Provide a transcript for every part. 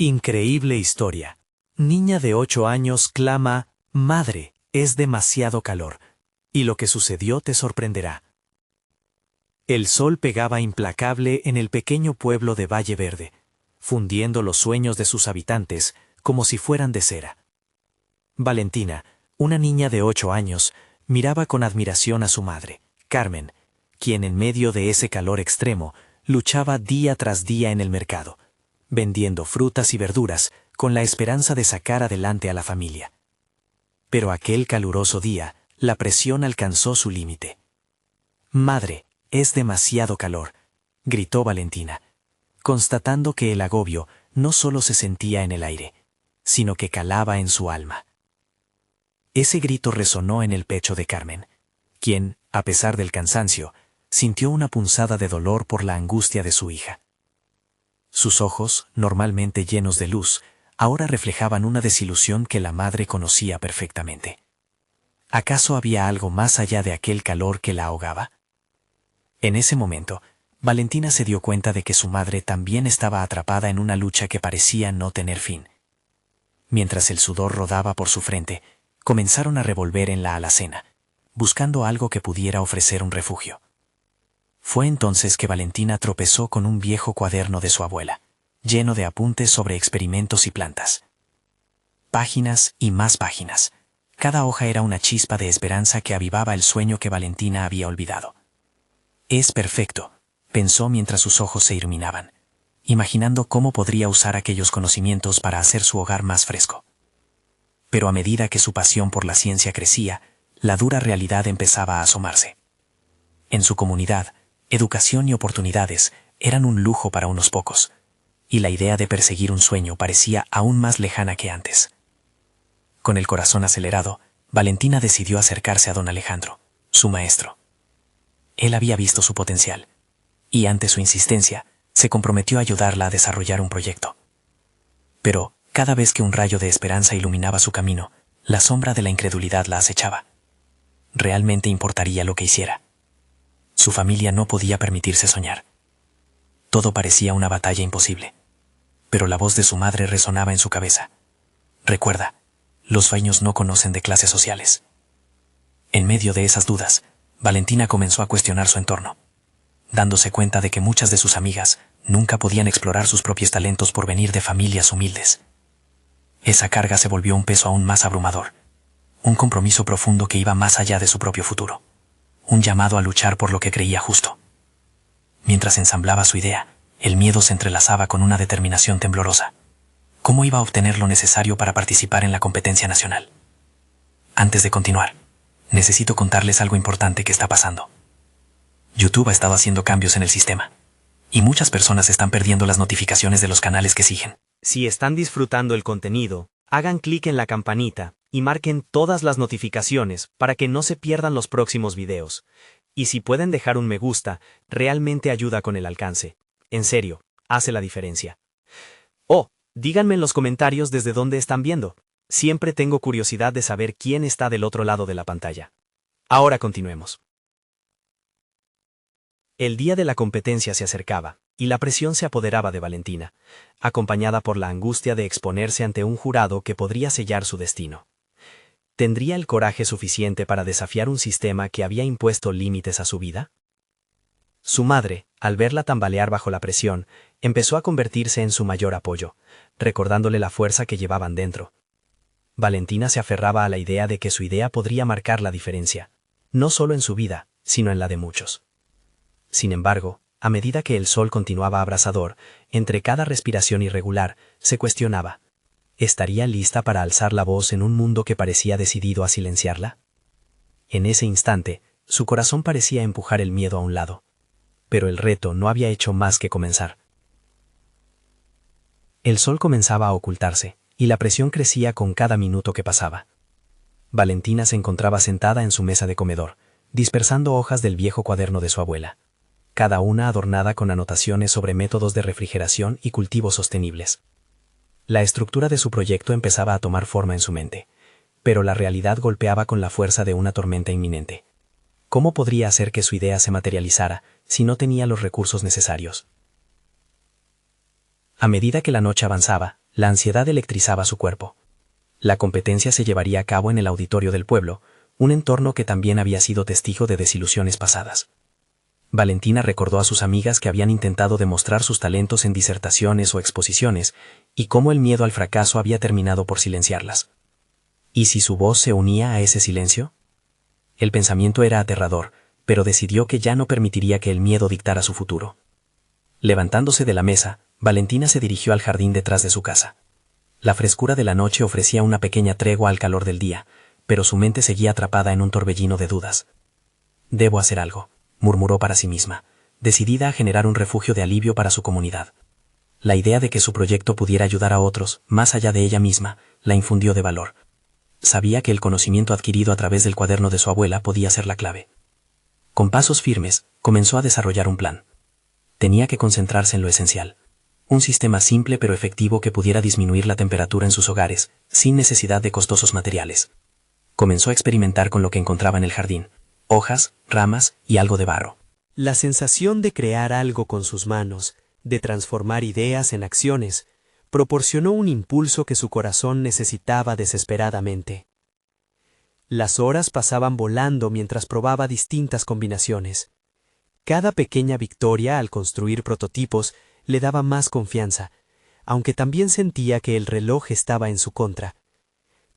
Increíble historia. Niña de 8 años clama, «Madre, es demasiado calor», y lo que sucedió te sorprenderá. El sol pegaba implacable en el pequeño pueblo de Valle Verde, fundiendo los sueños de sus habitantes como si fueran de cera. Valentina, una niña de 8 años, miraba con admiración a su madre, Carmen, quien en medio de ese calor extremo luchaba día tras día en el mercado, vendiendo frutas y verduras con la esperanza de sacar adelante a la familia. Pero aquel caluroso día, la presión alcanzó su límite. «Madre, es demasiado calor», gritó Valentina, constatando que el agobio no solo se sentía en el aire, sino que calaba en su alma. Ese grito resonó en el pecho de Carmen, quien, a pesar del cansancio, sintió una punzada de dolor por la angustia de su hija. Sus ojos, normalmente llenos de luz, ahora reflejaban una desilusión que la madre conocía perfectamente. ¿Acaso había algo más allá de aquel calor que la ahogaba? En ese momento, Valentina se dio cuenta de que su madre también estaba atrapada en una lucha que parecía no tener fin. Mientras el sudor rodaba por su frente, comenzaron a revolver en la alacena, buscando algo que pudiera ofrecer un refugio. Fue entonces que Valentina tropezó con un viejo cuaderno de su abuela, lleno de apuntes sobre experimentos y plantas. Páginas y más páginas. Cada hoja era una chispa de esperanza que avivaba el sueño que Valentina había olvidado. «Es perfecto», pensó mientras sus ojos se iluminaban, imaginando cómo podría usar aquellos conocimientos para hacer su hogar más fresco. Pero a medida que su pasión por la ciencia crecía, la dura realidad empezaba a asomarse. En su comunidad, educación y oportunidades eran un lujo para unos pocos, y la idea de perseguir un sueño parecía aún más lejana que antes. Con el corazón acelerado, Valentina decidió acercarse a don Alejandro, su maestro. Él había visto su potencial, y ante su insistencia, se comprometió a ayudarla a desarrollar un proyecto. Pero, cada vez que un rayo de esperanza iluminaba su camino, la sombra de la incredulidad la acechaba. ¿Realmente importaría lo que hiciera? Su familia no podía permitirse soñar. Todo parecía una batalla imposible, pero la voz de su madre resonaba en su cabeza. «Recuerda, los sueños no conocen de clases sociales». En medio de esas dudas, Valentina comenzó a cuestionar su entorno, dándose cuenta de que muchas de sus amigas nunca podían explorar sus propios talentos por venir de familias humildes. Esa carga se volvió un peso aún más abrumador, un compromiso profundo que iba más allá de su propio futuro, un llamado a luchar por lo que creía justo. Mientras ensamblaba su idea, el miedo se entrelazaba con una determinación temblorosa. ¿Cómo iba a obtener lo necesario para participar en la competencia nacional? Antes de continuar, necesito contarles algo importante que está pasando. YouTube ha estado haciendo cambios en el sistema, y muchas personas están perdiendo las notificaciones de los canales que siguen. Si están disfrutando el contenido, hagan clic en la campanita y marquen todas las notificaciones para que no se pierdan los próximos videos. Y si pueden dejar un me gusta, realmente ayuda con el alcance. En serio, hace la diferencia. Oh, díganme en los comentarios desde dónde están viendo. Siempre tengo curiosidad de saber quién está del otro lado de la pantalla. Ahora continuemos. El día de la competencia se acercaba, y la presión se apoderaba de Valentina, acompañada por la angustia de exponerse ante un jurado que podría sellar su destino. ¿Tendría el coraje suficiente para desafiar un sistema que había impuesto límites a su vida? Su madre, al verla tambalear bajo la presión, empezó a convertirse en su mayor apoyo, recordándole la fuerza que llevaban dentro. Valentina se aferraba a la idea de que su idea podría marcar la diferencia, no solo en su vida, sino en la de muchos. Sin embargo, a medida que el sol continuaba abrasador, entre cada respiración irregular, se cuestionaba: ¿estaría lista para alzar la voz en un mundo que parecía decidido a silenciarla? En ese instante, su corazón parecía empujar el miedo a un lado. Pero el reto no había hecho más que comenzar. El sol comenzaba a ocultarse, y la presión crecía con cada minuto que pasaba. Valentina se encontraba sentada en su mesa de comedor, dispersando hojas del viejo cuaderno de su abuela, cada una adornada con anotaciones sobre métodos de refrigeración y cultivos sostenibles. La estructura de su proyecto empezaba a tomar forma en su mente, pero la realidad golpeaba con la fuerza de una tormenta inminente. ¿Cómo podría hacer que su idea se materializara si no tenía los recursos necesarios? A medida que la noche avanzaba, La ansiedad electrizaba su cuerpo. La competencia se llevaría a cabo en el auditorio del pueblo, un entorno que también había sido testigo de desilusiones pasadas. Valentina recordó a sus amigas que habían intentado demostrar sus talentos en disertaciones o exposiciones, y cómo el miedo al fracaso había terminado por silenciarlas. ¿Y si su voz se unía a ese silencio? El pensamiento era aterrador, pero decidió que ya no permitiría que el miedo dictara su futuro. Levantándose de la mesa, Valentina se dirigió al jardín detrás de su casa. La frescura de la noche ofrecía una pequeña tregua al calor del día, pero su mente seguía atrapada en un torbellino de dudas. «Debo hacer algo», murmuró para sí misma, decidida a generar un refugio de alivio para su comunidad. La idea de que su proyecto pudiera ayudar a otros, más allá de ella misma, la infundió de valor. Sabía que el conocimiento adquirido a través del cuaderno de su abuela podía ser la clave. Con pasos firmes, comenzó a desarrollar un plan. Tenía que concentrarse en lo esencial. Un sistema simple pero efectivo que pudiera disminuir la temperatura en sus hogares, sin necesidad de costosos materiales. Comenzó a experimentar con lo que encontraba en el jardín: hojas, ramas y algo de barro. La sensación de crear algo con sus manos, de transformar ideas en acciones, proporcionó un impulso que su corazón necesitaba desesperadamente. Las horas pasaban volando mientras probaba distintas combinaciones. Cada pequeña victoria al construir prototipos le daba más confianza, aunque también sentía que el reloj estaba en su contra.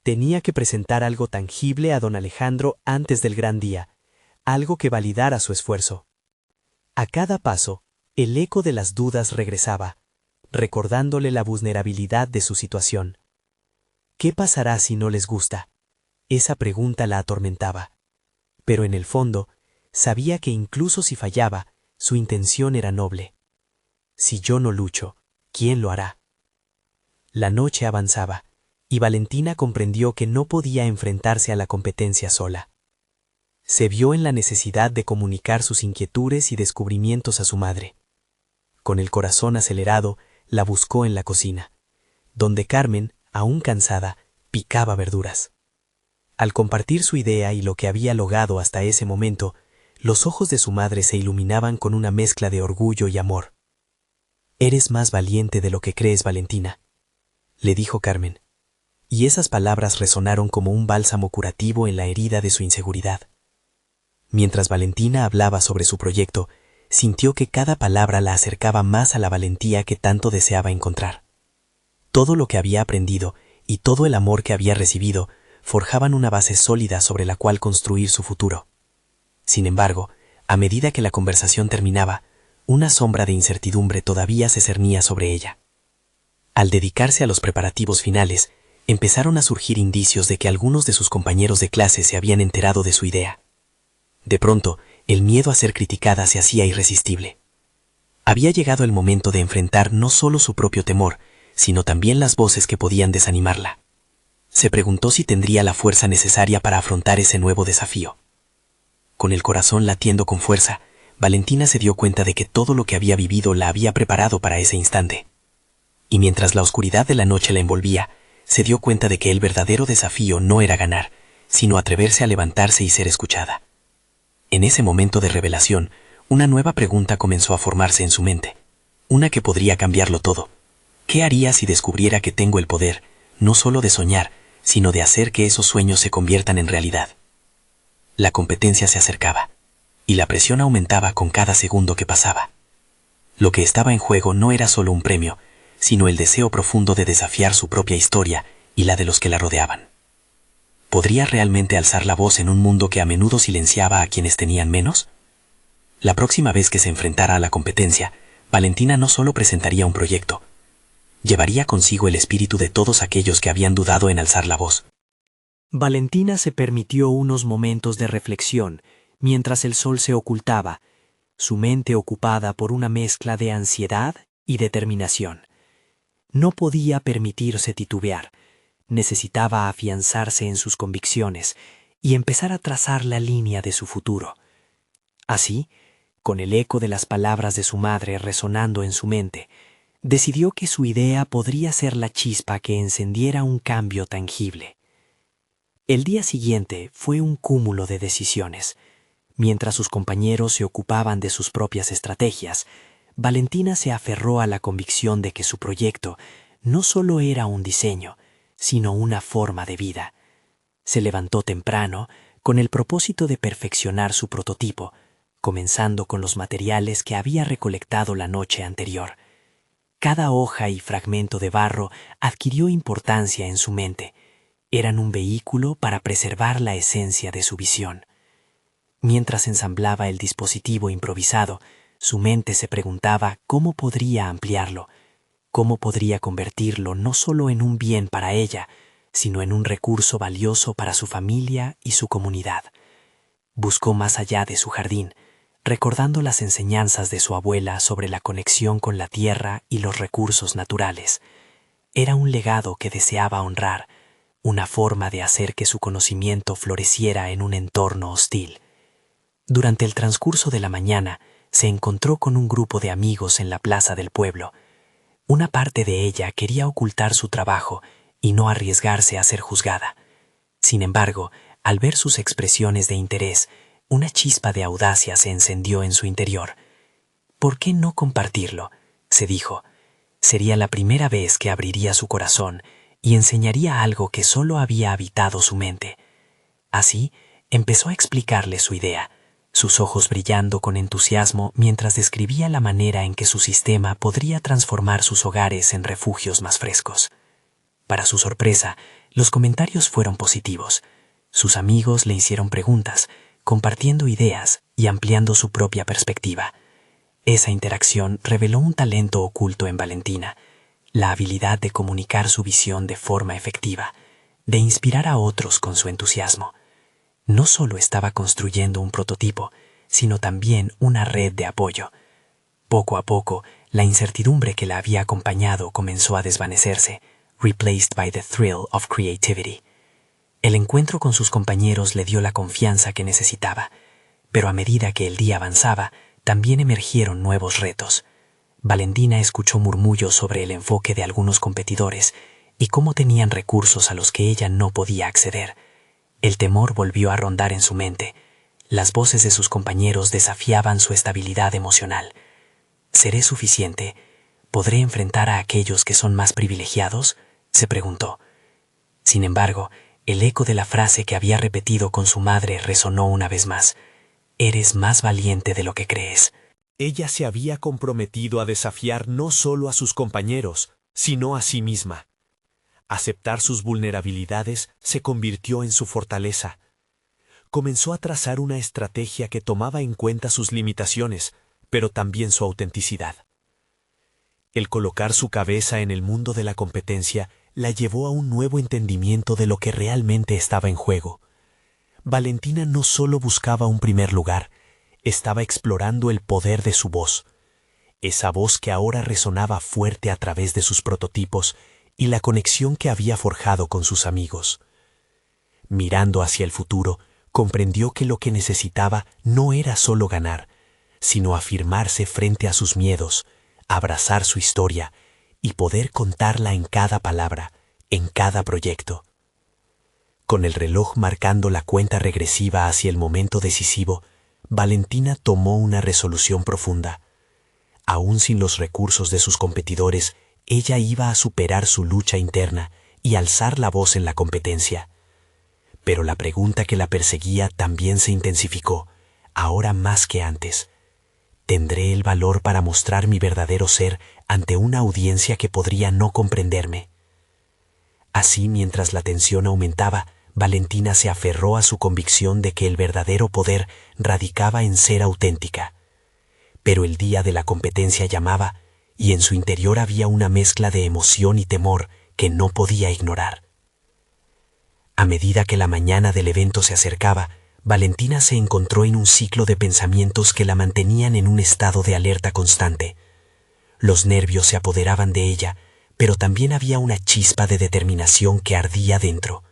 Tenía que presentar algo tangible a don Alejandro antes del gran día, algo que validara su esfuerzo. A cada paso, el eco de las dudas regresaba, recordándole la vulnerabilidad de su situación. ¿Qué pasará si no les gusta? Esa pregunta la atormentaba. Pero en el fondo, sabía que incluso si fallaba, su intención era noble. Si yo no lucho, ¿quién lo hará? La noche avanzaba, y Valentina comprendió que no podía enfrentarse a la competencia sola. Se vio en la necesidad de comunicar sus inquietudes y descubrimientos a su madre. Con el corazón acelerado, la buscó en la cocina, donde Carmen, aún cansada, picaba verduras. Al compartir su idea y lo que había logrado hasta ese momento, los ojos de su madre se iluminaban con una mezcla de orgullo y amor. «Eres más valiente de lo que crees, Valentina», le dijo Carmen, y esas palabras resonaron como un bálsamo curativo en la herida de su inseguridad. Mientras Valentina hablaba sobre su proyecto, sintió que cada palabra la acercaba más a la valentía que tanto deseaba encontrar. Todo lo que había aprendido y todo el amor que había recibido forjaban una base sólida sobre la cual construir su futuro. Sin embargo, a medida que la conversación terminaba, una sombra de incertidumbre todavía se cernía sobre ella. Al dedicarse a los preparativos finales, empezaron a surgir indicios de que algunos de sus compañeros de clase se habían enterado de su idea. De pronto, el miedo a ser criticada se hacía irresistible. Había llegado el momento de enfrentar no solo su propio temor, sino también las voces que podían desanimarla. Se preguntó si tendría la fuerza necesaria para afrontar ese nuevo desafío. Con el corazón latiendo con fuerza, Valentina se dio cuenta de que todo lo que había vivido la había preparado para ese instante. Y mientras la oscuridad de la noche la envolvía, se dio cuenta de que el verdadero desafío no era ganar, sino atreverse a levantarse y ser escuchada. En ese momento de revelación, una nueva pregunta comenzó a formarse en su mente, una que podría cambiarlo todo. ¿Qué haría si descubriera que tengo el poder, no solo de soñar, sino de hacer que esos sueños se conviertan en realidad? La competencia se acercaba, y la presión aumentaba con cada segundo que pasaba. Lo que estaba en juego no era solo un premio, sino el deseo profundo de desafiar su propia historia y la de los que la rodeaban. ¿Podría realmente alzar la voz en un mundo que a menudo silenciaba a quienes tenían menos? La próxima vez que se enfrentara a la competencia, Valentina no solo presentaría un proyecto, llevaría consigo el espíritu de todos aquellos que habían dudado en alzar la voz. Valentina se permitió unos momentos de reflexión mientras el sol se ocultaba, su mente ocupada por una mezcla de ansiedad y determinación. No podía permitirse titubear. Necesitaba afianzarse en sus convicciones y empezar a trazar la línea de su futuro. Así, con el eco de las palabras de su madre resonando en su mente, decidió que su idea podría ser la chispa que encendiera un cambio tangible. El día siguiente fue un cúmulo de decisiones. Mientras sus compañeros se ocupaban de sus propias estrategias, Valentina se aferró a la convicción de que su proyecto no solo era un diseño, sino una forma de vida. Se levantó temprano con el propósito de perfeccionar su prototipo, comenzando con los materiales que había recolectado la noche anterior. Cada hoja y fragmento de barro adquirió importancia en su mente. Eran un vehículo para preservar la esencia de su visión. Mientras ensamblaba el dispositivo improvisado, su mente se preguntaba cómo podría ampliarlo, cómo podría convertirlo no solo en un bien para ella, sino en un recurso valioso para su familia y su comunidad. Buscó más allá de su jardín, recordando las enseñanzas de su abuela sobre la conexión con la tierra y los recursos naturales. Era un legado que deseaba honrar, una forma de hacer que su conocimiento floreciera en un entorno hostil. Durante el transcurso de la mañana, se encontró con un grupo de amigos en la plaza del pueblo. Una parte de ella quería ocultar su trabajo y no arriesgarse a ser juzgada. Sin embargo, al ver sus expresiones de interés, una chispa de audacia se encendió en su interior. ¿Por qué no compartirlo?, se dijo. Sería la primera vez que abriría su corazón y enseñaría algo que solo había habitado su mente. Así, empezó a explicarle su idea, sus ojos brillando con entusiasmo mientras describía la manera en que su sistema podría transformar sus hogares en refugios más frescos. Para su sorpresa, los comentarios fueron positivos. Sus amigos le hicieron preguntas, compartiendo ideas y ampliando su propia perspectiva. Esa interacción reveló un talento oculto en Valentina, la habilidad de comunicar su visión de forma efectiva, de inspirar a otros con su entusiasmo. No solo estaba construyendo un prototipo, sino también una red de apoyo. Poco a poco, la incertidumbre que la había acompañado comenzó a desvanecerse, replaced by the thrill of creativity. El encuentro con sus compañeros le dio la confianza que necesitaba, pero a medida que el día avanzaba, también emergieron nuevos retos. Valentina escuchó murmullos sobre el enfoque de algunos competidores y cómo tenían recursos a los que ella no podía acceder. El temor volvió a rondar en su mente. Las voces de sus compañeros desafiaban su estabilidad emocional. ¿Seré suficiente? ¿Podré enfrentar a aquellos que son más privilegiados?, se preguntó. Sin embargo, el eco de la frase que había repetido con su madre resonó una vez más. Eres más valiente de lo que crees. Ella se había comprometido a desafiar no solo a sus compañeros, sino a sí misma. Aceptar sus vulnerabilidades se convirtió en su fortaleza. Comenzó a trazar una estrategia que tomaba en cuenta sus limitaciones, pero también su autenticidad. El colocar su cabeza en el mundo de la competencia la llevó a un nuevo entendimiento de lo que realmente estaba en juego. Valentina no solo buscaba un primer lugar, estaba explorando el poder de su voz. Esa voz que ahora resonaba fuerte a través de sus prototipos y la conexión que había forjado con sus amigos. Mirando hacia el futuro, comprendió que lo que necesitaba no era solo ganar, sino afirmarse frente a sus miedos, abrazar su historia y poder contarla en cada palabra, en cada proyecto. Con el reloj marcando la cuenta regresiva hacia el momento decisivo, Valentina tomó una resolución profunda. Aún sin los recursos de sus competidores, ella iba a superar su lucha interna y alzar la voz en la competencia. Pero la pregunta que la perseguía también se intensificó, ahora más que antes. ¿Tendré el valor para mostrar mi verdadero ser ante una audiencia que podría no comprenderme? Así, mientras la tensión aumentaba, Valentina se aferró a su convicción de que el verdadero poder radicaba en ser auténtica. Pero el día de la competencia llamaba, y en su interior había una mezcla de emoción y temor que no podía ignorar. A medida que la mañana del evento se acercaba, Valentina se encontró en un ciclo de pensamientos que la mantenían en un estado de alerta constante. Los nervios se apoderaban de ella, pero también había una chispa de determinación que ardía dentro.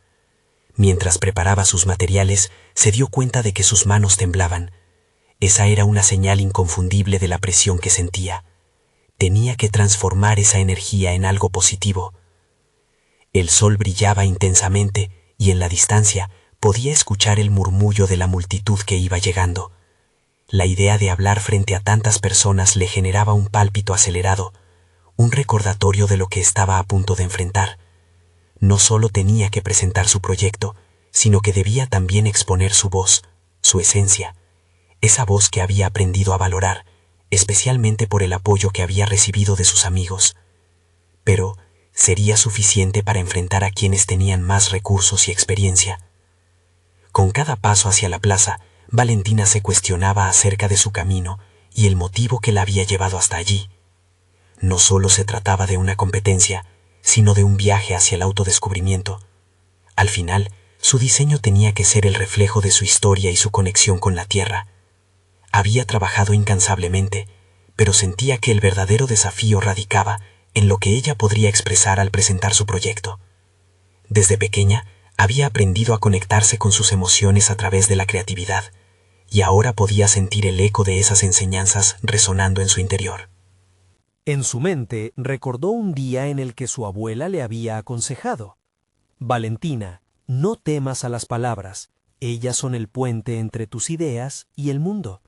Mientras preparaba sus materiales, se dio cuenta de que sus manos temblaban. Esa era una señal inconfundible de la presión que sentía. Tenía que transformar esa energía en algo positivo. El sol brillaba intensamente y en la distancia podía escuchar el murmullo de la multitud que iba llegando. La idea de hablar frente a tantas personas le generaba un pálpito acelerado, un recordatorio de lo que estaba a punto de enfrentar. No solo tenía que presentar su proyecto, sino que debía también exponer su voz, su esencia, esa voz que había aprendido a valorar, especialmente por el apoyo que había recibido de sus amigos. Pero, ¿sería suficiente para enfrentar a quienes tenían más recursos y experiencia? Con cada paso hacia la plaza, Valentina se cuestionaba acerca de su camino y el motivo que la había llevado hasta allí. No solo se trataba de una competencia, sino de un viaje hacia el autodescubrimiento. Al final, su diseño tenía que ser el reflejo de su historia y su conexión con la tierra. Había trabajado incansablemente, pero sentía que el verdadero desafío radicaba en lo que ella podría expresar al presentar su proyecto. Desde pequeña, había aprendido a conectarse con sus emociones a través de la creatividad, y ahora podía sentir el eco de esas enseñanzas resonando en su interior. En su mente recordó un día en el que su abuela le había aconsejado: Valentina, no temas a las palabras, ellas son el puente entre tus ideas y el mundo.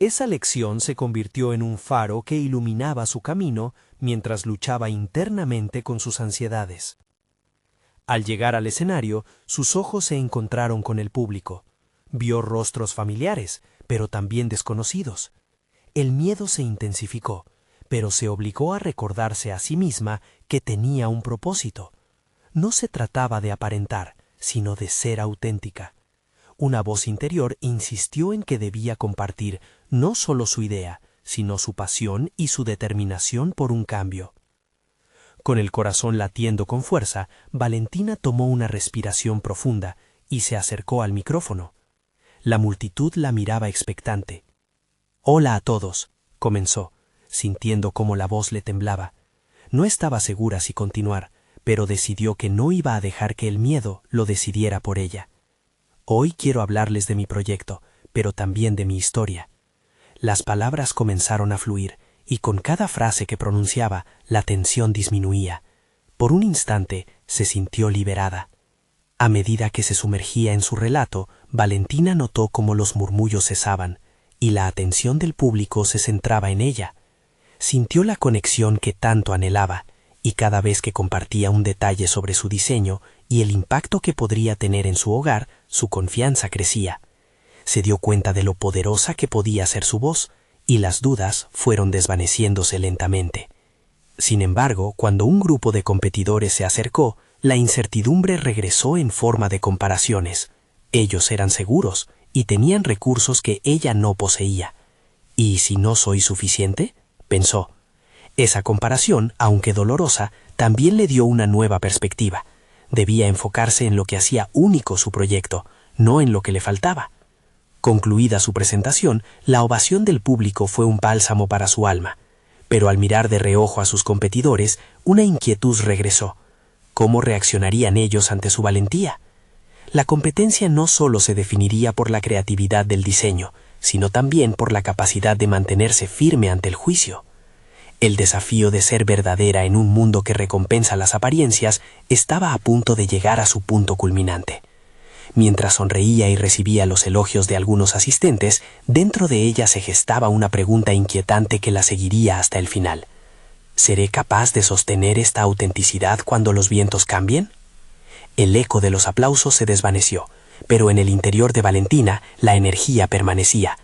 Esa lección se convirtió en un faro que iluminaba su camino mientras luchaba internamente con sus ansiedades. Al llegar al escenario, sus ojos se encontraron con el público. Vio rostros familiares, pero también desconocidos. El miedo se intensificó, pero se obligó a recordarse a sí misma que tenía un propósito. No se trataba de aparentar, sino de ser auténtica. Una voz interior insistió en que debía compartir no solo su idea, sino su pasión y su determinación por un cambio. Con el corazón latiendo con fuerza, Valentina tomó una respiración profunda y se acercó al micrófono. La multitud la miraba expectante. «Hola a todos», comenzó, sintiendo cómo la voz le temblaba. No estaba segura si continuar, pero decidió que no iba a dejar que el miedo lo decidiera por ella. «Hoy quiero hablarles de mi proyecto, pero también de mi historia». Las palabras comenzaron a fluir, y con cada frase que pronunciaba, la tensión disminuía. Por un instante se sintió liberada. A medida que se sumergía en su relato, Valentina notó cómo los murmullos cesaban, y la atención del público se centraba en ella. Sintió la conexión que tanto anhelaba, y cada vez que compartía un detalle sobre su diseño y el impacto que podría tener en su hogar, su confianza crecía. Se dio cuenta de lo poderosa que podía ser su voz, y las dudas fueron desvaneciéndose lentamente. Sin embargo, cuando un grupo de competidores se acercó, la incertidumbre regresó en forma de comparaciones. Ellos eran seguros y tenían recursos que ella no poseía. ¿Y si no soy suficiente?, pensó. Esa comparación, aunque dolorosa, también le dio una nueva perspectiva. Debía enfocarse en lo que hacía único su proyecto, no en lo que le faltaba. Concluida su presentación, la ovación del público fue un bálsamo para su alma. Pero al mirar de reojo a sus competidores, una inquietud regresó. ¿Cómo reaccionarían ellos ante su valentía? La competencia no solo se definiría por la creatividad del diseño, sino también por la capacidad de mantenerse firme ante el juicio. El desafío de ser verdadera en un mundo que recompensa las apariencias estaba a punto de llegar a su punto culminante. Mientras sonreía y recibía los elogios de algunos asistentes, dentro de ella se gestaba una pregunta inquietante que la seguiría hasta el final. ¿Seré capaz de sostener esta autenticidad cuando los vientos cambien? El eco de los aplausos se desvaneció, pero en el interior de Valentina la energía permanecía.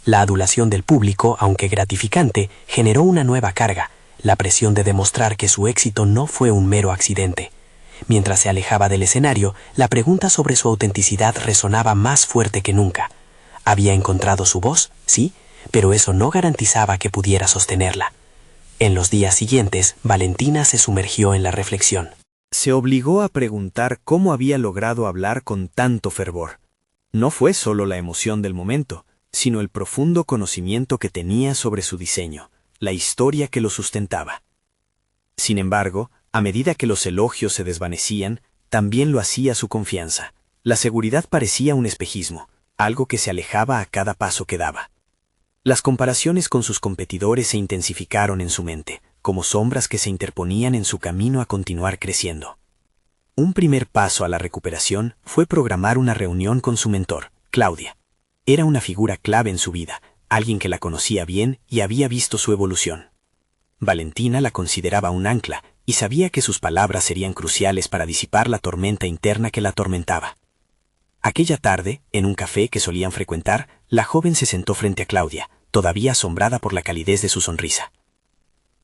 La adulación del público, aunque gratificante, generó una nueva carga, la presión de demostrar que su éxito no fue un mero accidente. Mientras se alejaba del escenario, la pregunta sobre su autenticidad resonaba más fuerte que nunca. Había encontrado su voz, sí, pero eso no garantizaba que pudiera sostenerla. En los días siguientes, Valentina se sumergió en la reflexión. Se obligó a preguntar cómo había logrado hablar con tanto fervor. No fue solo la emoción del momento, sino el profundo conocimiento que tenía sobre su diseño, la historia que lo sustentaba. Sin embargo, a medida que los elogios se desvanecían, también lo hacía su confianza. La seguridad parecía un espejismo, algo que se alejaba a cada paso que daba. Las comparaciones con sus competidores se intensificaron en su mente, como sombras que se interponían en su camino a continuar creciendo. Un primer paso a la recuperación fue programar una reunión con su mentor, Claudia. Era una figura clave en su vida, alguien que la conocía bien y había visto su evolución. Valentina la consideraba un ancla y sabía que sus palabras serían cruciales para disipar la tormenta interna que la atormentaba. Aquella tarde, en un café que solían frecuentar, la joven se sentó frente a Claudia, todavía asombrada por la calidez de su sonrisa.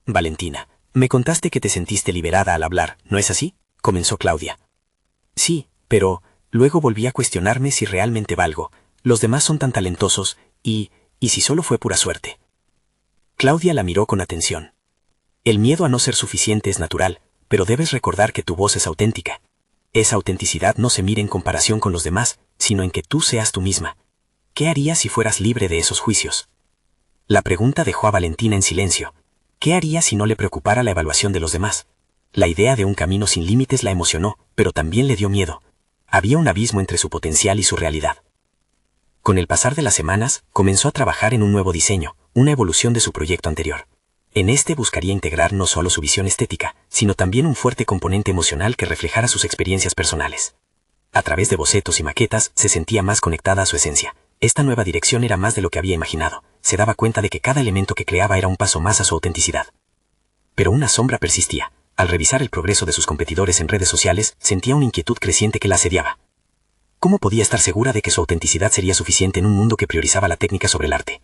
Valentina, me contaste que te sentiste liberada al hablar, ¿no es así?, comenzó Claudia. Sí, pero luego volví a cuestionarme si realmente valgo. Los demás son tan talentosos, y si solo fue pura suerte. Claudia la miró con atención. El miedo a no ser suficiente es natural, pero debes recordar que tu voz es auténtica. Esa autenticidad no se mide en comparación con los demás, sino en que tú seas tú misma. ¿Qué harías si fueras libre de esos juicios? La pregunta dejó a Valentina en silencio. ¿Qué haría si no le preocupara la evaluación de los demás? La idea de un camino sin límites la emocionó, pero también le dio miedo. Había un abismo entre su potencial y su realidad. Con el pasar de las semanas, comenzó a trabajar en un nuevo diseño, una evolución de su proyecto anterior. En este buscaría integrar no solo su visión estética, sino también un fuerte componente emocional que reflejara sus experiencias personales. A través de bocetos y maquetas, se sentía más conectada a su esencia. Esta nueva dirección era más de lo que había imaginado. Se daba cuenta de que cada elemento que creaba era un paso más a su autenticidad. Pero una sombra persistía. Al revisar el progreso de sus competidores en redes sociales, sentía una inquietud creciente que la asediaba. ¿Cómo podía estar segura de que su autenticidad sería suficiente en un mundo que priorizaba la técnica sobre el arte?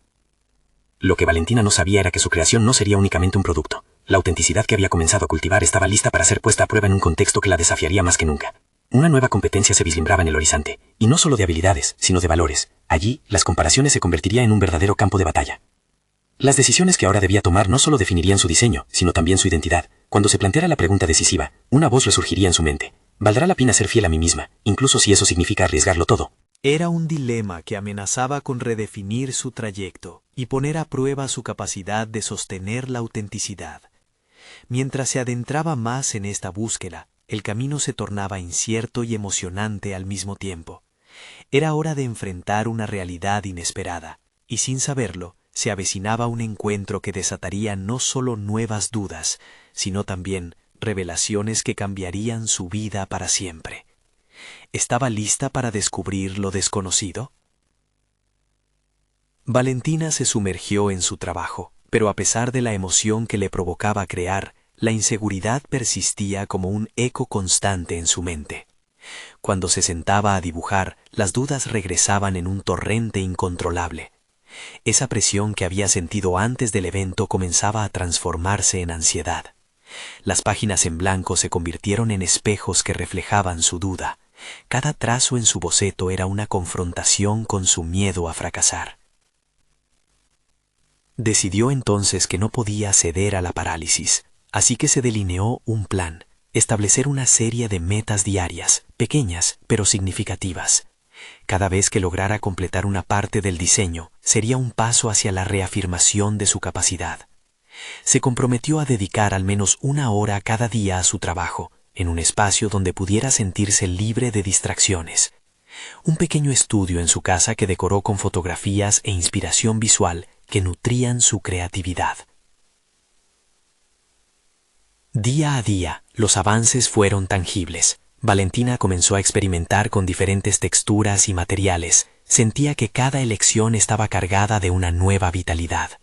Lo que Valentina no sabía era que su creación no sería únicamente un producto. La autenticidad que había comenzado a cultivar estaba lista para ser puesta a prueba en un contexto que la desafiaría más que nunca. Una nueva competencia se vislumbraba en el horizonte, y no solo de habilidades, sino de valores. Allí, las comparaciones se convertirían en un verdadero campo de batalla. Las decisiones que ahora debía tomar no solo definirían su diseño, sino también su identidad. Cuando se planteara la pregunta decisiva, una voz resurgiría en su mente. ¿Valdrá la pena ser fiel a mí misma, incluso si eso significa arriesgarlo todo? Era un dilema que amenazaba con redefinir su trayecto y poner a prueba su capacidad de sostener la autenticidad. Mientras se adentraba más en esta búsqueda, el camino se tornaba incierto y emocionante al mismo tiempo. Era hora de enfrentar una realidad inesperada, y sin saberlo, se avecinaba un encuentro que desataría no solo nuevas dudas, sino también revelaciones que cambiarían su vida para siempre. ¿Estaba lista para descubrir lo desconocido? Valentina se sumergió en su trabajo, pero a pesar de la emoción que le provocaba crear, la inseguridad persistía como un eco constante en su mente. Cuando se sentaba a dibujar, las dudas regresaban en un torrente incontrolable. Esa presión que había sentido antes del evento comenzaba a transformarse en ansiedad. Las páginas en blanco se convirtieron en espejos que reflejaban su duda. Cada trazo en su boceto era una confrontación con su miedo a fracasar. Decidió entonces que no podía ceder a la parálisis, así que se delineó un plan, establecer una serie de metas diarias, pequeñas pero significativas. Cada vez que lograra completar una parte del diseño, sería un paso hacia la reafirmación de su capacidad. Se comprometió a dedicar al menos 1 hora cada día a su trabajo, en un espacio donde pudiera sentirse libre de distracciones. Un pequeño estudio en su casa que decoró con fotografías e inspiración visual que nutrían su creatividad. Día a día, los avances fueron tangibles. Valentina comenzó a experimentar con diferentes texturas y materiales. Sentía que cada elección estaba cargada de una nueva vitalidad.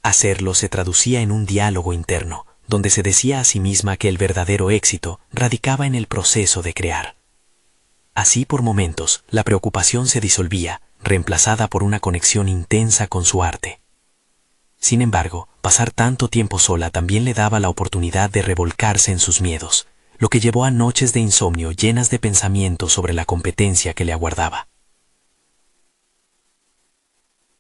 Hacerlo se traducía en un diálogo interno, donde se decía a sí misma que el verdadero éxito radicaba en el proceso de crear. Así, por momentos, la preocupación se disolvía, reemplazada por una conexión intensa con su arte. Sin embargo, pasar tanto tiempo sola también le daba la oportunidad de revolcarse en sus miedos, lo que llevó a noches de insomnio llenas de pensamientos sobre la competencia que le aguardaba.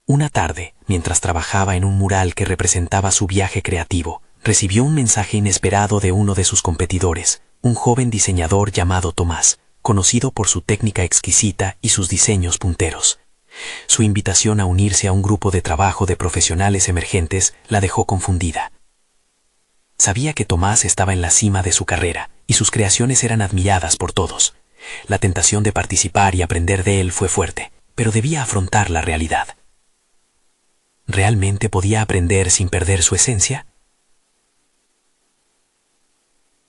Una tarde, mientras trabajaba en un mural que representaba su viaje creativo, recibió un mensaje inesperado de uno de sus competidores, un joven diseñador llamado Tomás, conocido por su técnica exquisita y sus diseños punteros. Su invitación a unirse a un grupo de trabajo de profesionales emergentes la dejó confundida. Sabía que Tomás estaba en la cima de su carrera y sus creaciones eran admiradas por todos. La tentación de participar y aprender de él fue fuerte, pero debía afrontar la realidad. ¿Realmente podía aprender sin perder su esencia?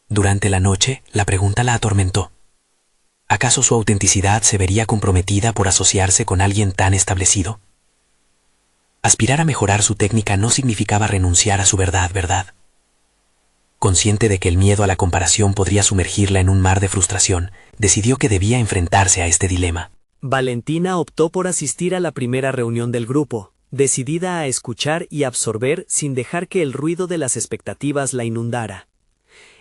Durante la noche, la pregunta la atormentó. ¿Acaso su autenticidad se vería comprometida por asociarse con alguien tan establecido? Aspirar a mejorar su técnica no significaba renunciar a su verdad, ¿verdad? Consciente de que el miedo a la comparación podría sumergirla en un mar de frustración, decidió que debía enfrentarse a este dilema. Valentina optó por asistir a la primera reunión del grupo, decidida a escuchar y absorber sin dejar que el ruido de las expectativas la inundara.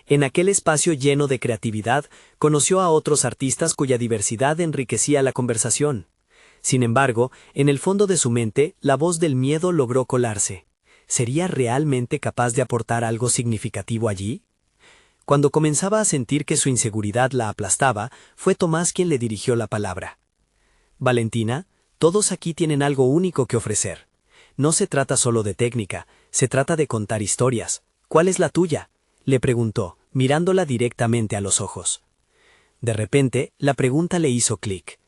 En aquel espacio lleno de creatividad, conoció a otros artistas cuya diversidad enriquecía la conversación. Sin embargo, en el fondo de su mente, la voz del miedo logró colarse. ¿Sería realmente capaz de aportar algo significativo allí? Cuando comenzaba a sentir que su inseguridad la aplastaba, fue Tomás quien le dirigió la palabra. Valentina, todos aquí tienen algo único que ofrecer. No se trata solo de técnica, se trata de contar historias. ¿Cuál es la tuya?, le preguntó, mirándola directamente a los ojos. De repente, la pregunta le hizo clic.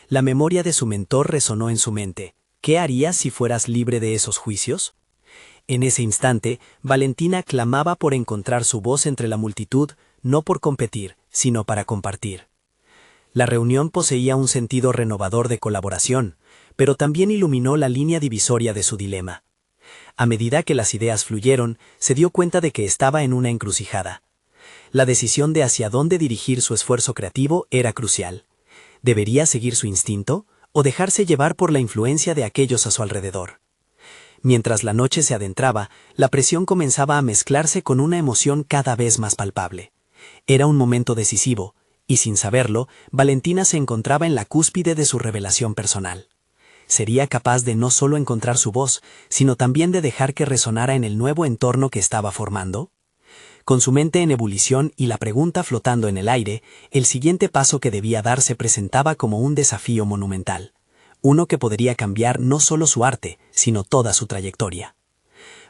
La memoria de su mentor resonó en su mente. ¿Qué harías si fueras libre de esos juicios? En ese instante, Valentina clamaba por encontrar su voz entre la multitud, no por competir, sino para compartir. La reunión poseía un sentido renovador de colaboración, pero también iluminó la línea divisoria de su dilema. A medida que las ideas fluyeron, se dio cuenta de que estaba en una encrucijada. La decisión de hacia dónde dirigir su esfuerzo creativo era crucial. ¿Debería seguir su instinto o dejarse llevar por la influencia de aquellos a su alrededor? Mientras la noche se adentraba, la presión comenzaba a mezclarse con una emoción cada vez más palpable. Era un momento decisivo, y sin saberlo, Valentina se encontraba en la cúspide de su revelación personal. ¿Sería capaz de no solo encontrar su voz, sino también de dejar que resonara en el nuevo entorno que estaba formando? Con su mente en ebullición y la pregunta flotando en el aire, el siguiente paso que debía dar se presentaba como un desafío monumental. Uno que podría cambiar no solo su arte, sino toda su trayectoria.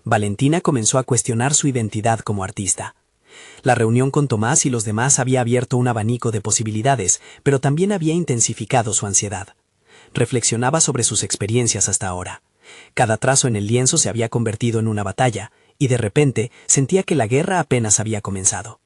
Valentina comenzó a cuestionar su identidad como artista. La reunión con Tomás y los demás había abierto un abanico de posibilidades, pero también había intensificado su ansiedad. Reflexionaba sobre sus experiencias hasta ahora. Cada trazo en el lienzo se había convertido en una batalla, y de repente sentía que la guerra apenas había comenzado.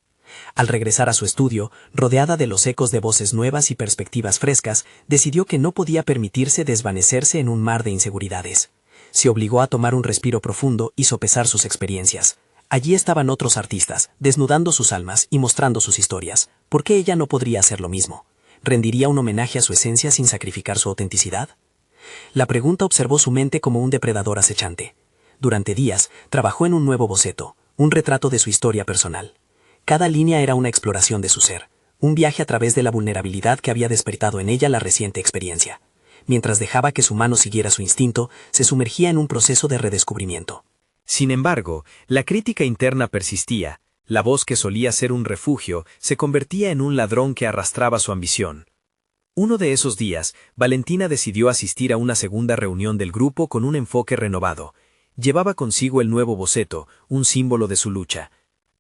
Al regresar a su estudio, rodeada de los ecos de voces nuevas y perspectivas frescas, decidió que no podía permitirse desvanecerse en un mar de inseguridades. Se obligó a tomar un respiro profundo y sopesar sus experiencias. Allí estaban otros artistas, desnudando sus almas y mostrando sus historias. ¿Por qué ella no podría hacer lo mismo? ¿Rendiría un homenaje a su esencia sin sacrificar su autenticidad? La pregunta observó su mente como un depredador acechante. Durante días, trabajó en un nuevo boceto, un retrato de su historia personal. Cada línea era una exploración de su ser, un viaje a través de la vulnerabilidad que había despertado en ella la reciente experiencia. Mientras dejaba que su mano siguiera su instinto, se sumergía en un proceso de redescubrimiento. Sin embargo, la crítica interna persistía. La voz que solía ser un refugio se convertía en un ladrón que arrastraba su ambición. Uno de esos días, Valentina decidió asistir a una segunda reunión del grupo con un enfoque renovado. Llevaba consigo el nuevo boceto, un símbolo de su lucha.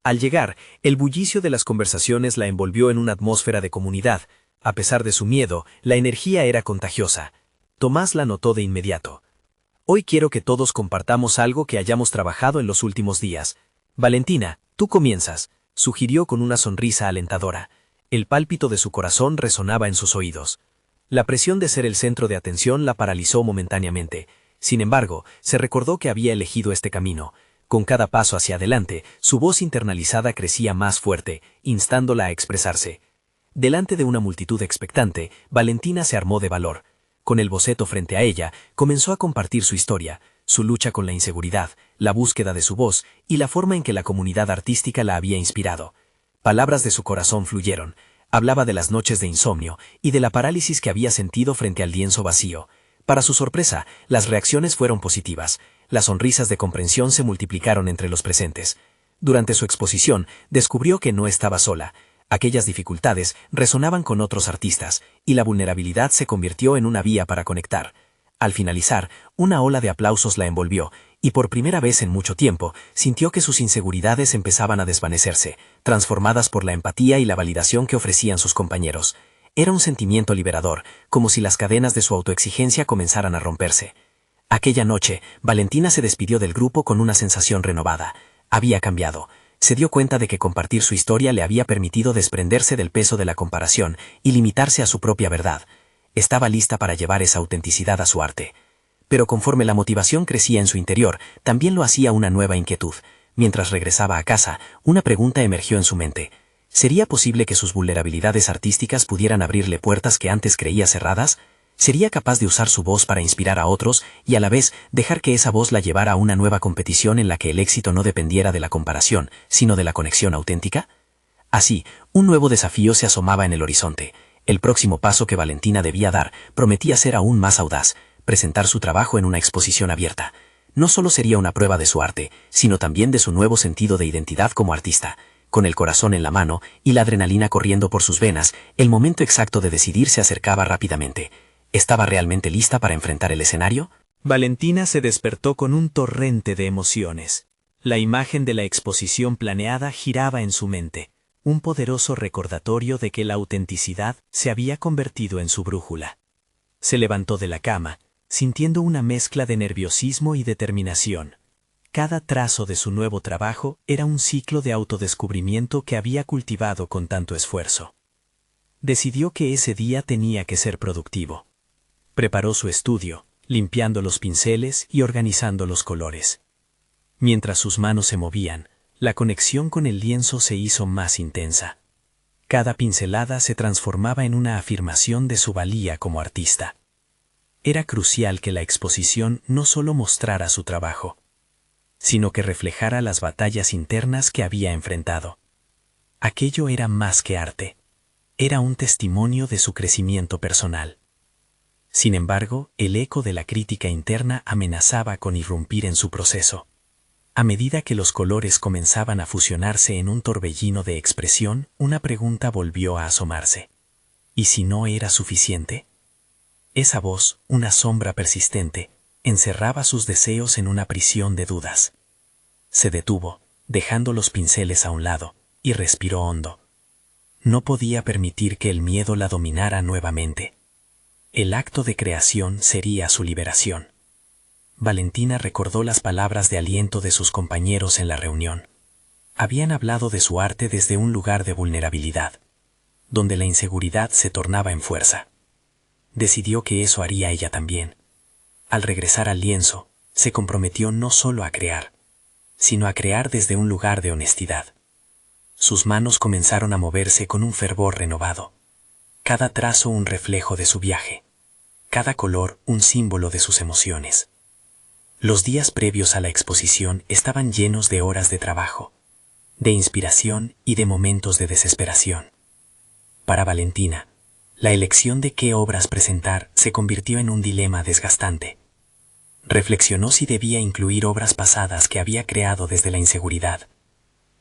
Al llegar, el bullicio de las conversaciones la envolvió en una atmósfera de comunidad. A pesar de su miedo, la energía era contagiosa. Tomás la notó de inmediato. Hoy quiero que todos compartamos algo que hayamos trabajado en los últimos días. Valentina, tú comienzas, sugirió con una sonrisa alentadora. El pálpito de su corazón resonaba en sus oídos. La presión de ser el centro de atención la paralizó momentáneamente. Sin embargo, se recordó que había elegido este camino. Con cada paso hacia adelante, su voz internalizada crecía más fuerte, instándola a expresarse. Delante de una multitud expectante, Valentina se armó de valor. Con el boceto frente a ella, comenzó a compartir su historia, su lucha con la inseguridad, la búsqueda de su voz y la forma en que la comunidad artística la había inspirado. Palabras de su corazón fluyeron. Hablaba de las noches de insomnio y de la parálisis que había sentido frente al lienzo vacío. Para su sorpresa, las reacciones fueron positivas. Las sonrisas de comprensión se multiplicaron entre los presentes. Durante su exposición, descubrió que no estaba sola. Aquellas dificultades resonaban con otros artistas, y la vulnerabilidad se convirtió en una vía para conectar. Al finalizar, una ola de aplausos la envolvió, y por primera vez en mucho tiempo, sintió que sus inseguridades empezaban a desvanecerse, transformadas por la empatía y la validación que ofrecían sus compañeros. Era un sentimiento liberador, como si las cadenas de su autoexigencia comenzaran a romperse. Aquella noche, Valentina se despidió del grupo con una sensación renovada. Había cambiado. Se dio cuenta de que compartir su historia le había permitido desprenderse del peso de la comparación y limitarse a su propia verdad. Estaba lista para llevar esa autenticidad a su arte. Pero conforme la motivación crecía en su interior, también lo hacía una nueva inquietud. Mientras regresaba a casa, una pregunta emergió en su mente. ¿Sería posible que sus vulnerabilidades artísticas pudieran abrirle puertas que antes creía cerradas? ¿Sería capaz de usar su voz para inspirar a otros y a la vez dejar que esa voz la llevara a una nueva competición en la que el éxito no dependiera de la comparación, sino de la conexión auténtica? Así, un nuevo desafío se asomaba en el horizonte. El próximo paso que Valentina debía dar prometía ser aún más audaz, presentar su trabajo en una exposición abierta. No solo sería una prueba de su arte, sino también de su nuevo sentido de identidad como artista. Con el corazón en la mano y la adrenalina corriendo por sus venas, el momento exacto de decidir se acercaba rápidamente. ¿Estaba realmente lista para enfrentar el escenario? Valentina se despertó con un torrente de emociones. La imagen de la exposición planeada giraba en su mente, un poderoso recordatorio de que la autenticidad se había convertido en su brújula. Se levantó de la cama, sintiendo una mezcla de nerviosismo y determinación. Cada trazo de su nuevo trabajo era un ciclo de autodescubrimiento que había cultivado con tanto esfuerzo. Decidió que ese día tenía que ser productivo. Preparó su estudio, limpiando los pinceles y organizando los colores. Mientras sus manos se movían, la conexión con el lienzo se hizo más intensa. Cada pincelada se transformaba en una afirmación de su valía como artista. Era crucial que la exposición no solo mostrara su trabajo, sino que reflejara las batallas internas que había enfrentado. Aquello era más que arte. Era un testimonio de su crecimiento personal. Sin embargo, el eco de la crítica interna amenazaba con irrumpir en su proceso. A medida que los colores comenzaban a fusionarse en un torbellino de expresión, una pregunta volvió a asomarse. ¿Y si no era suficiente? Esa voz, una sombra persistente, encerraba sus deseos en una prisión de dudas. Se detuvo, dejando los pinceles a un lado, y respiró hondo. No podía permitir que el miedo la dominara nuevamente. El acto de creación sería su liberación. Valentina recordó las palabras de aliento de sus compañeros en la reunión. Habían hablado de su arte desde un lugar de vulnerabilidad, donde la inseguridad se tornaba en fuerza. Decidió que eso haría ella también. Al regresar al lienzo, se comprometió no solo a crear, sino a crear desde un lugar de honestidad. Sus manos comenzaron a moverse con un fervor renovado. Cada trazo un reflejo de su viaje, cada color un símbolo de sus emociones. Los días previos a la exposición estaban llenos de horas de trabajo, de inspiración y de momentos de desesperación. Para Valentina, la elección de qué obras presentar se convirtió en un dilema desgastante. Reflexionó si debía incluir obras pasadas que había creado desde la inseguridad,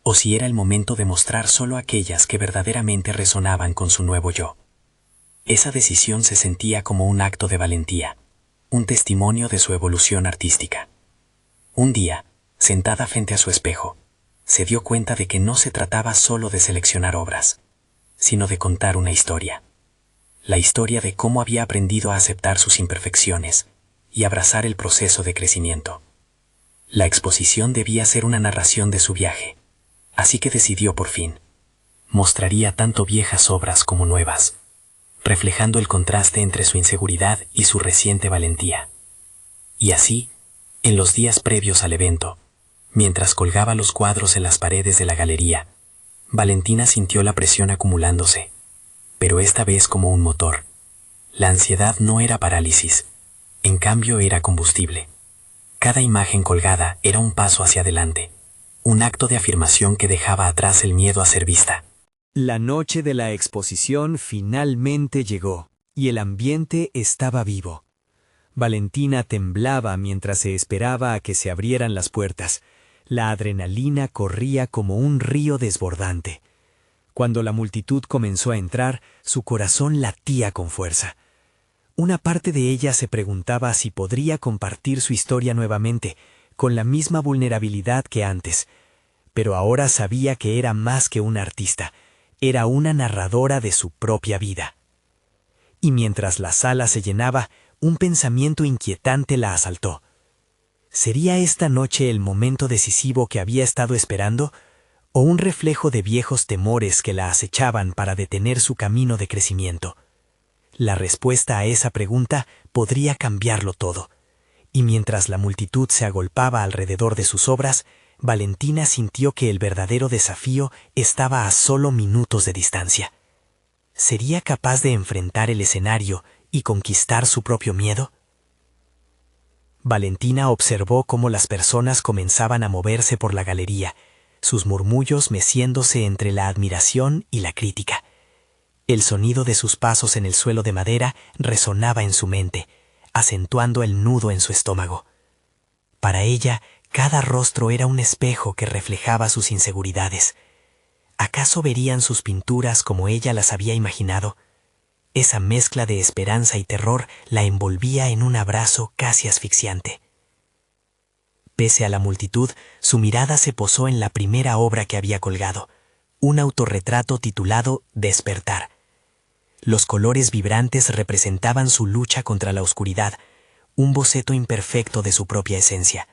o si era el momento de mostrar solo aquellas que verdaderamente resonaban con su nuevo yo. Esa decisión se sentía como un acto de valentía, un testimonio de su evolución artística. Un día, sentada frente a su espejo, se dio cuenta de que no se trataba solo de seleccionar obras, sino de contar una historia. La historia de cómo había aprendido a aceptar sus imperfecciones y abrazar el proceso de crecimiento. La exposición debía ser una narración de su viaje, así que decidió por fin. Mostraría tanto viejas obras como nuevas, reflejando el contraste entre su inseguridad y su reciente valentía. Y así, en los días previos al evento, mientras colgaba los cuadros en las paredes de la galería, Valentina sintió la presión acumulándose, pero esta vez como un motor. La ansiedad no era parálisis, en cambio era combustible. Cada imagen colgada era un paso hacia adelante, un acto de afirmación que dejaba atrás el miedo a ser vista. La noche de la exposición finalmente llegó, y el ambiente estaba vivo. Valentina temblaba mientras se esperaba a que se abrieran las puertas. La adrenalina corría como un río desbordante. Cuando la multitud comenzó a entrar, su corazón latía con fuerza. Una parte de ella se preguntaba si podría compartir su historia nuevamente, con la misma vulnerabilidad que antes. Pero ahora sabía que era más que una artista. Era una narradora de su propia vida. Y mientras la sala se llenaba, un pensamiento inquietante la asaltó. ¿Sería esta noche el momento decisivo que había estado esperando, o un reflejo de viejos temores que la acechaban para detener su camino de crecimiento? La respuesta a esa pregunta podría cambiarlo todo, y mientras la multitud se agolpaba alrededor de sus obras, Valentina sintió que el verdadero desafío estaba a solo minutos de distancia. ¿Sería capaz de enfrentar el escenario y conquistar su propio miedo? Valentina observó cómo las personas comenzaban a moverse por la galería, sus murmullos meciéndose entre la admiración y la crítica. El sonido de sus pasos en el suelo de madera resonaba en su mente, acentuando el nudo en su estómago. Para ella, cada rostro era un espejo que reflejaba sus inseguridades. ¿Acaso verían sus pinturas como ella las había imaginado? Esa mezcla de esperanza y terror la envolvía en un abrazo casi asfixiante. Pese a la multitud, su mirada se posó en la primera obra que había colgado, un autorretrato titulado Despertar. Los colores vibrantes representaban su lucha contra la oscuridad, un boceto imperfecto de su propia esencia.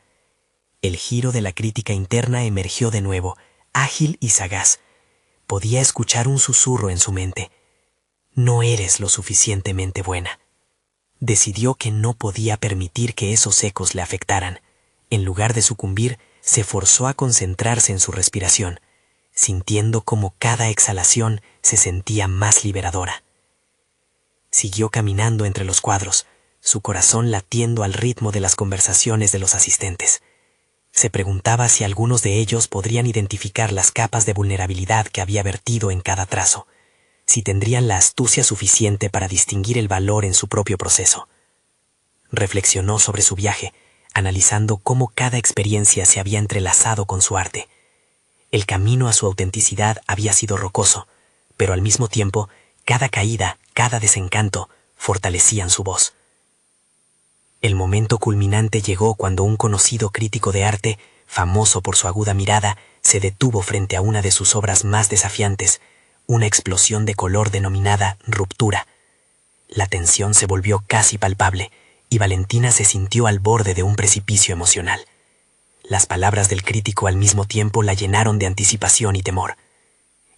El giro de la crítica interna emergió de nuevo, ágil y sagaz. Podía escuchar un susurro en su mente. No eres lo suficientemente buena. Decidió que no podía permitir que esos ecos le afectaran. En lugar de sucumbir, se forzó a concentrarse en su respiración, sintiendo cómo cada exhalación se sentía más liberadora. Siguió caminando entre los cuadros, su corazón latiendo al ritmo de las conversaciones de los asistentes. Se preguntaba si algunos de ellos podrían identificar las capas de vulnerabilidad que había vertido en cada trazo, si tendrían la astucia suficiente para distinguir el valor en su propio proceso. Reflexionó sobre su viaje, analizando cómo cada experiencia se había entrelazado con su arte. El camino a su autenticidad había sido rocoso, pero al mismo tiempo, cada caída, cada desencanto, fortalecían su voz. El momento culminante llegó cuando un conocido crítico de arte, famoso por su aguda mirada, se detuvo frente a una de sus obras más desafiantes, una explosión de color denominada Ruptura. La tensión se volvió casi palpable, y Valentina se sintió al borde de un precipicio emocional. Las palabras del crítico al mismo tiempo la llenaron de anticipación y temor.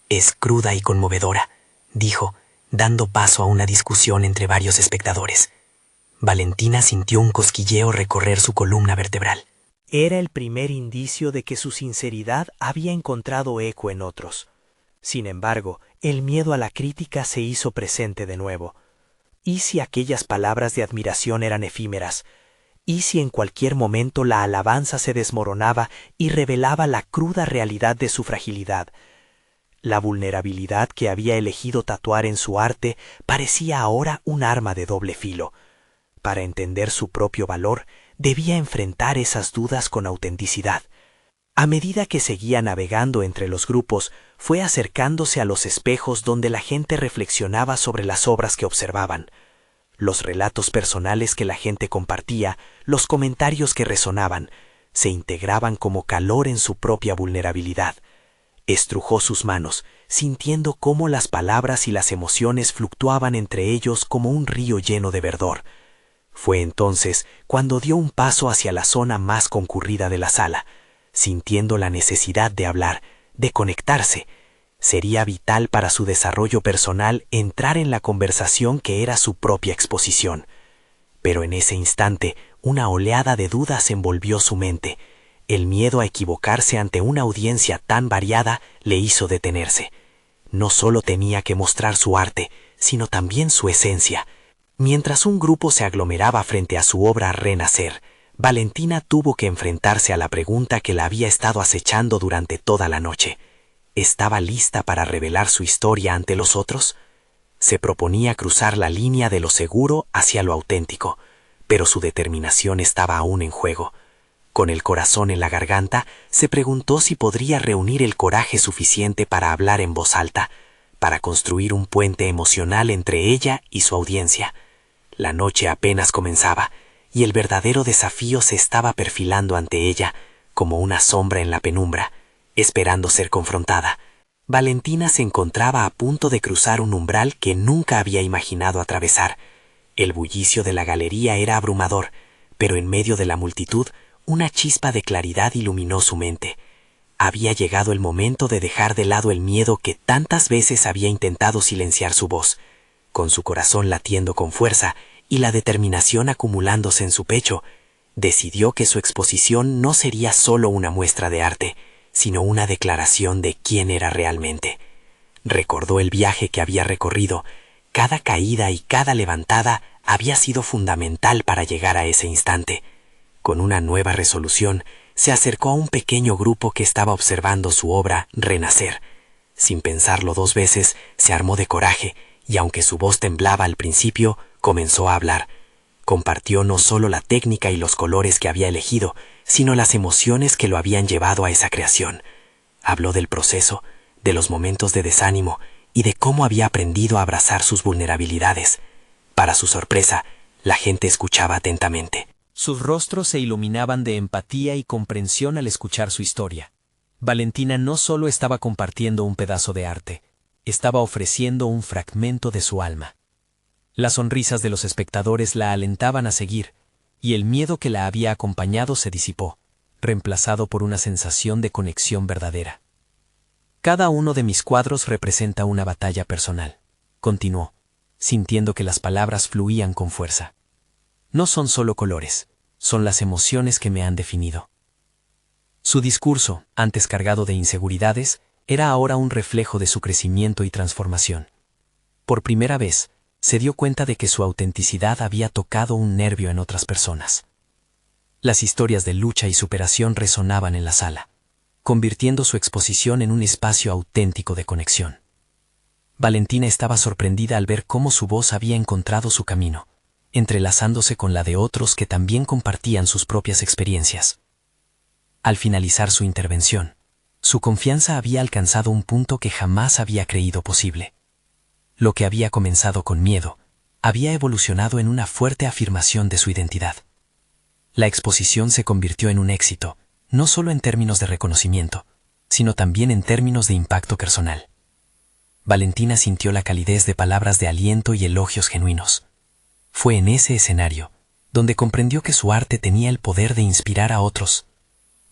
«Es cruda y conmovedora», dijo, dando paso a una discusión entre varios espectadores. Valentina sintió un cosquilleo recorrer su columna vertebral. Era el primer indicio de que su sinceridad había encontrado eco en otros. Sin embargo, el miedo a la crítica se hizo presente de nuevo. ¿Y si aquellas palabras de admiración eran efímeras? ¿Y si en cualquier momento la alabanza se desmoronaba y revelaba la cruda realidad de su fragilidad? La vulnerabilidad que había elegido tatuar en su arte parecía ahora un arma de doble filo. Para entender su propio valor, debía enfrentar esas dudas con autenticidad. A medida que seguía navegando entre los grupos, fue acercándose a los espejos donde la gente reflexionaba sobre las obras que observaban. Los relatos personales que la gente compartía, los comentarios que resonaban, se integraban como calor en su propia vulnerabilidad. Estrujó sus manos, sintiendo cómo las palabras y las emociones fluctuaban entre ellos como un río lleno de verdor. Fue entonces cuando dio un paso hacia la zona más concurrida de la sala, sintiendo la necesidad de hablar, de conectarse. Sería vital para su desarrollo personal entrar en la conversación que era su propia exposición. Pero en ese instante, una oleada de dudas envolvió su mente. El miedo a equivocarse ante una audiencia tan variada le hizo detenerse. No solo tenía que mostrar su arte, sino también su esencia. Mientras un grupo se aglomeraba frente a su obra Renacer, Valentina tuvo que enfrentarse a la pregunta que la había estado acechando durante toda la noche. ¿Estaba lista para revelar su historia ante los otros? Se proponía cruzar la línea de lo seguro hacia lo auténtico, pero su determinación estaba aún en juego. Con el corazón en la garganta, se preguntó si podría reunir el coraje suficiente para hablar en voz alta, para construir un puente emocional entre ella y su audiencia. La noche apenas comenzaba, y el verdadero desafío se estaba perfilando ante ella, como una sombra en la penumbra, esperando ser confrontada. Valentina se encontraba a punto de cruzar un umbral que nunca había imaginado atravesar. El bullicio de la galería era abrumador, pero en medio de la multitud, una chispa de claridad iluminó su mente. Había llegado el momento de dejar de lado el miedo que tantas veces había intentado silenciar su voz. Con su corazón latiendo con fuerza y la determinación acumulándose en su pecho, decidió que su exposición no sería solo una muestra de arte, sino una declaración de quién era realmente. Recordó el viaje que había recorrido. Cada caída y cada levantada había sido fundamental para llegar a ese instante. Con una nueva resolución, se acercó a un pequeño grupo que estaba observando su obra renacer. Sin pensarlo 2 veces, se armó de coraje y aunque su voz temblaba al principio, comenzó a hablar. Compartió no solo la técnica y los colores que había elegido, sino las emociones que lo habían llevado a esa creación. Habló del proceso, de los momentos de desánimo y de cómo había aprendido a abrazar sus vulnerabilidades. Para su sorpresa, la gente escuchaba atentamente. Sus rostros se iluminaban de empatía y comprensión al escuchar su historia. Valentina no solo estaba compartiendo un pedazo de arte, estaba ofreciendo un fragmento de su alma. Las sonrisas de los espectadores la alentaban a seguir, y el miedo que la había acompañado se disipó, reemplazado por una sensación de conexión verdadera. Cada uno de mis cuadros representa una batalla personal, continuó, sintiendo que las palabras fluían con fuerza. No son solo colores, son las emociones que me han definido. Su discurso, antes cargado de inseguridades, era ahora un reflejo de su crecimiento y transformación. Por primera vez, se dio cuenta de que su autenticidad había tocado un nervio en otras personas. Las historias de lucha y superación resonaban en la sala, convirtiendo su exposición en un espacio auténtico de conexión. Valentina estaba sorprendida al ver cómo su voz había encontrado su camino, entrelazándose con la de otros que también compartían sus propias experiencias. Al finalizar su intervención, su confianza había alcanzado un punto que jamás había creído posible. Lo que había comenzado con miedo, había evolucionado en una fuerte afirmación de su identidad. La exposición se convirtió en un éxito, no solo en términos de reconocimiento, sino también en términos de impacto personal. Valentina sintió la calidez de palabras de aliento y elogios genuinos. Fue en ese escenario donde comprendió que su arte tenía el poder de inspirar a otros,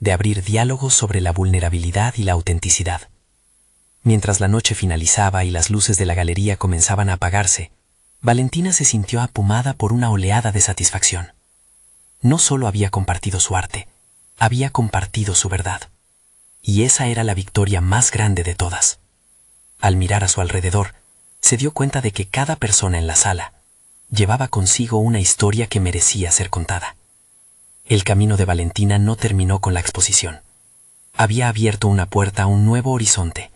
de abrir diálogos sobre la vulnerabilidad y la autenticidad. Mientras la noche finalizaba y las luces de la galería comenzaban a apagarse, Valentina se sintió apumada por una oleada de satisfacción. No solo había compartido su arte, había compartido su verdad. Y esa era la victoria más grande de todas. Al mirar a su alrededor, se dio cuenta de que cada persona en la sala llevaba consigo una historia que merecía ser contada. El camino de Valentina no terminó con la exposición. Había abierto una puerta a un nuevo horizonte,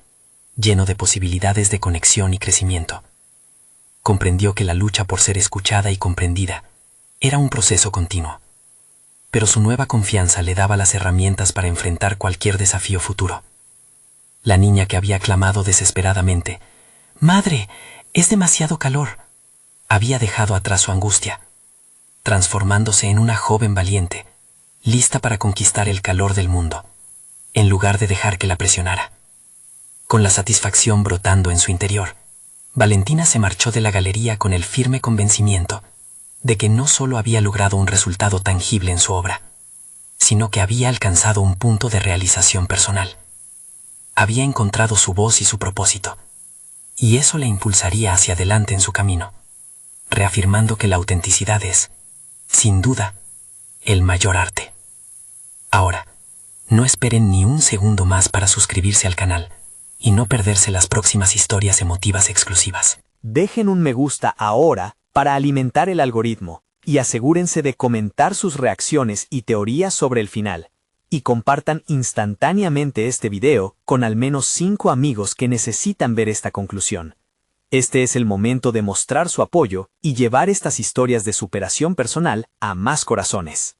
lleno de posibilidades de conexión y crecimiento. Comprendió que la lucha por ser escuchada y comprendida era un proceso continuo, pero su nueva confianza le daba las herramientas para enfrentar cualquier desafío futuro. La niña que había clamado desesperadamente, «¡Madre, es demasiado calor!», había dejado atrás su angustia, transformándose en una joven valiente, lista para conquistar el calor del mundo, en lugar de dejar que la presionara. Con la satisfacción brotando en su interior, Valentina se marchó de la galería con el firme convencimiento de que no solo había logrado un resultado tangible en su obra, sino que había alcanzado un punto de realización personal. Había encontrado su voz y su propósito, y eso le impulsaría hacia adelante en su camino, reafirmando que la autenticidad es, sin duda, el mayor arte. Ahora, no esperen ni un segundo más para suscribirse al canal y no perderse las próximas historias emotivas exclusivas. Dejen un me gusta ahora para alimentar el algoritmo y asegúrense de comentar sus reacciones y teorías sobre el final. Y compartan instantáneamente este video con al menos 5 amigos que necesitan ver esta conclusión. Este es el momento de mostrar su apoyo y llevar estas historias de superación personal a más corazones.